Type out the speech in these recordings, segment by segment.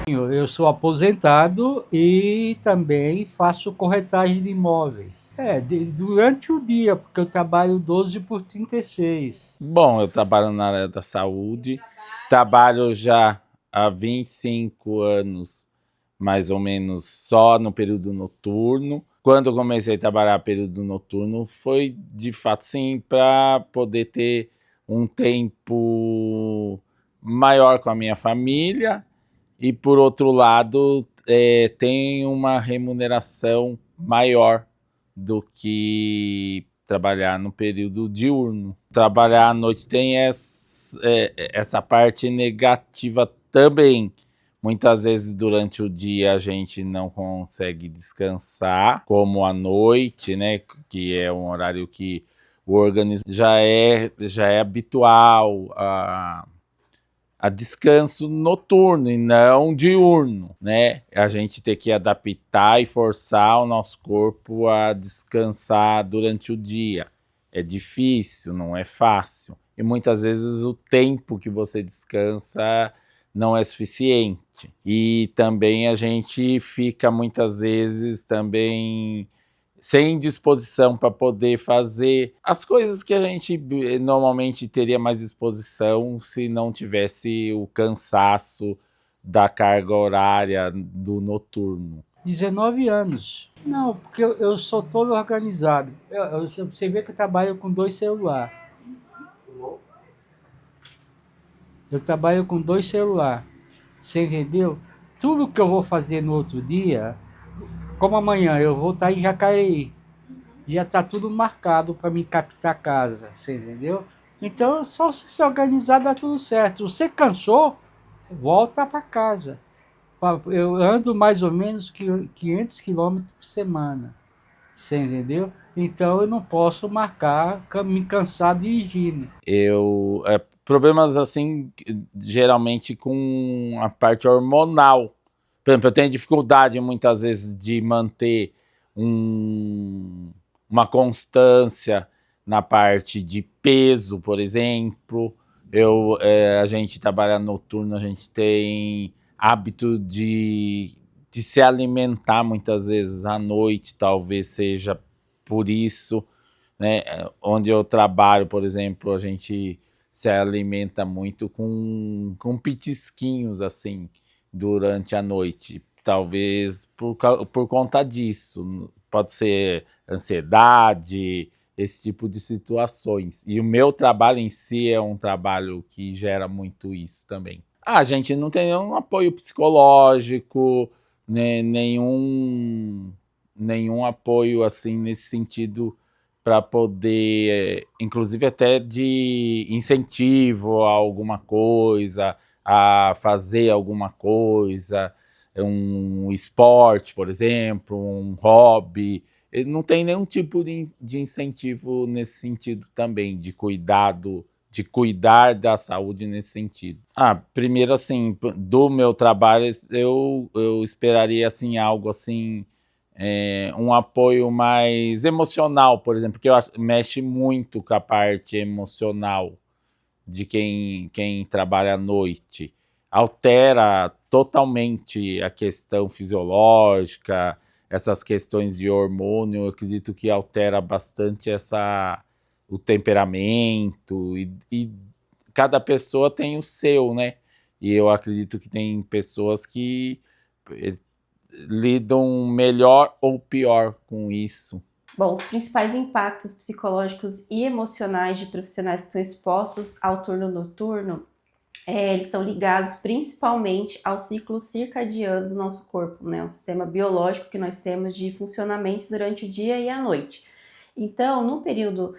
Eu sou aposentado e também faço corretagem de imóveis. Durante o dia, porque eu trabalho 12 por 36. Bom, eu trabalho na área da saúde, trabalho já há 25 anos, mais ou menos, só no período noturno. Quando eu comecei a trabalhar período noturno, foi de fato sim para poder ter um tempo maior com a minha família e, por outro lado, tem uma remuneração maior do que trabalhar no período diurno. Trabalhar à noite tem essa parte negativa também. Muitas vezes durante o dia a gente não consegue descansar, como à noite, né? Que é um horário que o organismo já é habitual a descanso noturno e não diurno, né? A gente tem que adaptar e forçar o nosso corpo a descansar durante o dia. É difícil, não é fácil. E muitas vezes o tempo que você descansa não é suficiente. E também a gente fica muitas vezes também sem disposição para poder fazer as coisas que a gente normalmente teria mais disposição se não tivesse o cansaço da carga horária do noturno. 19 anos. Não, porque eu sou todo organizado. Você vê que eu trabalho com 2 celulares. Eu trabalho com 2 celulares. Você entendeu? Tudo que eu vou fazer no outro dia, como amanhã eu vou estar em Jacareí, já está tudo marcado para me captar casa, você entendeu? Então, só se organizar dá tudo certo. Você cansou, volta para casa. Eu ando mais ou menos 500 quilômetros por semana, você entendeu? Então, eu não posso marcar, me cansar dirigindo. Problemas assim, geralmente com a parte hormonal. Por exemplo, eu tenho dificuldade muitas vezes de manter uma constância na parte de peso, por exemplo. A gente trabalha noturno, a gente tem hábito de se alimentar muitas vezes à noite, talvez seja por isso, né? Onde eu trabalho, por exemplo, a gente se alimenta muito com petisquinhos assim durante a noite. Talvez por conta disso. Pode ser ansiedade, esse tipo de situações. E o meu trabalho em si é um trabalho que gera muito isso também. A gente não tem nenhum apoio psicológico, né, nenhum apoio assim nesse sentido para poder, inclusive até de incentivo a alguma coisa, a fazer alguma coisa, um esporte, por exemplo, um hobby. Ele não tem nenhum tipo de incentivo nesse sentido também, de cuidado, de cuidar da saúde nesse sentido. Primeiro, assim, do meu trabalho, eu esperaria, assim, algo assim, um apoio mais emocional, por exemplo, porque eu acho, mexe muito com a parte emocional de quem trabalha à noite. Altera totalmente a questão fisiológica, essas questões de hormônio, eu acredito que altera bastante o temperamento e cada pessoa tem o seu, né? E eu acredito que tem pessoas que eh, lidam melhor ou pior com isso. Bom, os principais impactos psicológicos e emocionais de profissionais que são expostos ao turno noturno, eles estão ligados principalmente ao ciclo circadiano do nosso corpo, né? O sistema biológico que nós temos de funcionamento durante o dia e a noite. Então, no período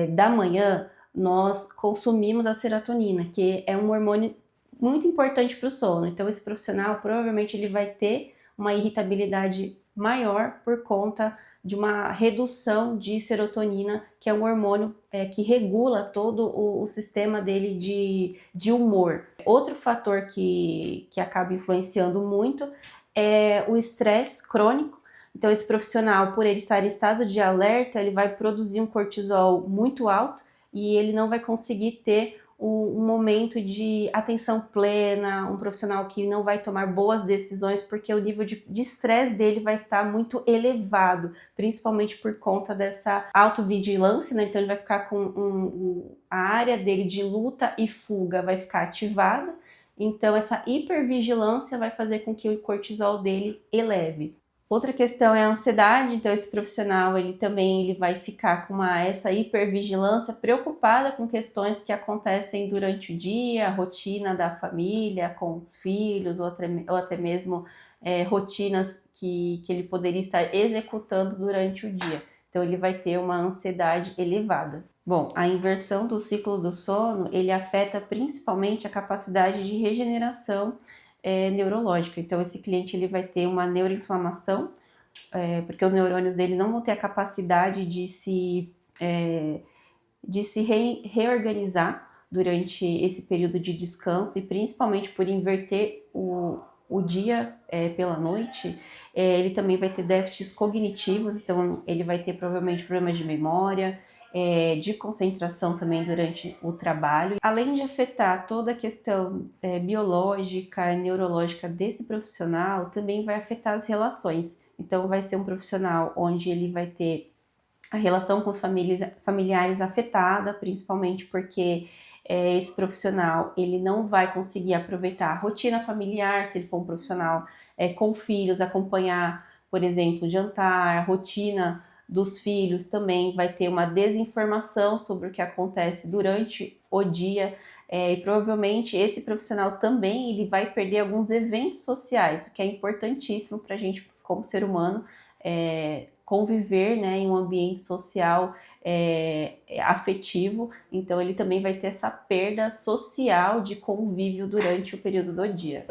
da manhã, nós consumimos a serotonina, que é um hormônio muito importante para o sono. Então, esse profissional provavelmente ele vai ter uma irritabilidade maior por conta de uma redução de serotonina, que é um hormônio que regula todo o sistema dele de humor. Outro fator que acaba influenciando muito é o estresse crônico. Então, esse profissional, por ele estar em estado de alerta, ele vai produzir um cortisol muito alto e ele não vai conseguir ter um momento de atenção plena, um profissional que não vai tomar boas decisões, porque o nível de estresse dele vai estar muito elevado, principalmente por conta dessa autovigilância, né? Então ele vai ficar com a área dele de luta e fuga vai ficar ativada, então essa hipervigilância vai fazer com que o cortisol dele eleve. Outra questão é a ansiedade, então esse profissional ele vai ficar com essa hipervigilância, preocupada com questões que acontecem durante o dia, a rotina da família, com os filhos, ou até mesmo rotinas que ele poderia estar executando durante o dia. Então ele vai ter uma ansiedade elevada. Bom, a inversão do ciclo do sono, ele afeta principalmente a capacidade de regeneração neurológica. Então esse cliente ele vai ter uma neuroinflamação, porque os neurônios dele não vão ter a capacidade de se reorganizar durante esse período de descanso, e principalmente por inverter o dia pela noite, ele também vai ter déficits cognitivos, então ele vai ter provavelmente problemas de memória, de concentração também durante o trabalho. Além de afetar toda a questão biológica e neurológica desse profissional, também vai afetar as relações. Então vai ser um profissional onde ele vai ter a relação com os familiares afetada, principalmente porque esse profissional ele não vai conseguir aproveitar a rotina familiar, se ele for um profissional com filhos, acompanhar, por exemplo, jantar, a rotina dos filhos, também vai ter uma desinformação sobre o que acontece durante o dia, e provavelmente esse profissional também ele vai perder alguns eventos sociais, o que é importantíssimo para a gente, como ser humano, conviver, né, em um ambiente social afetivo. Então ele também vai ter essa perda social de convívio durante o período do dia.